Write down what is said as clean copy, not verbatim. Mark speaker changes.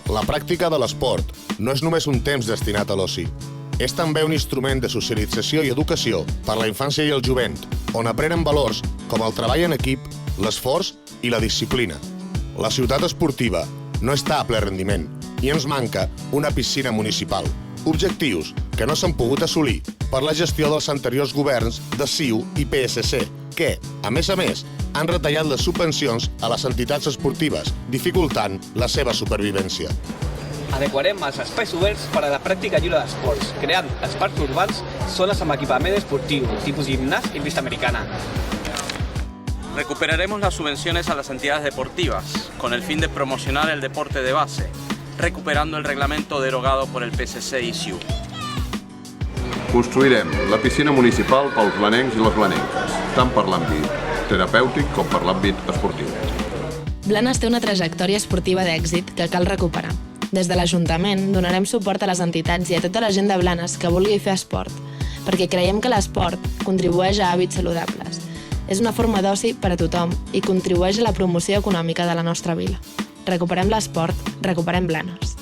Speaker 1: La pràctica de l'esport no és només un temps destinat a l'oci. És també un instrument de socialització i educació per a la infància i el jovent, on aprenen valors com el treball en equip, l'esforç i la disciplina. La ciutat esportiva no està a ple rendiment i ens manca una piscina municipal. Objectius que no s'han pogut assolir per la gestió dels anteriors governs de CiU i PSC, que, a més, han retallat les subvencions a les entitats esportives, dificultant la seva supervivència.
Speaker 2: Adequarem els espais oberts per a la pràctica lliure d'esports, creant espais urbans, zones amb equipament esportiu, tipus gimnàs y pista americana.
Speaker 3: Recuperaremos las subvenciones a las entidades deportivas, con el fin de promocionar el deporte de base, recuperando el reglamento derogado por el PSC i CiU.
Speaker 4: Construirem la piscina municipal pels blanencs i les blanenques, tant per l'àmbit terapèutic com per l'àmbit esportiu.
Speaker 5: Blanes té una trajectòria esportiva d'èxit que cal recuperar. Des de l'Ajuntament donarem suport a les entitats i a tota la gent de Blanes que vulgui fer esport, perquè creiem que l'esport contribueix a hàbits saludables. És una forma d'oci per a tothom i contribueix a la promoció econòmica de la nostra vila. Recuperem l'esport, recuperem Blanes.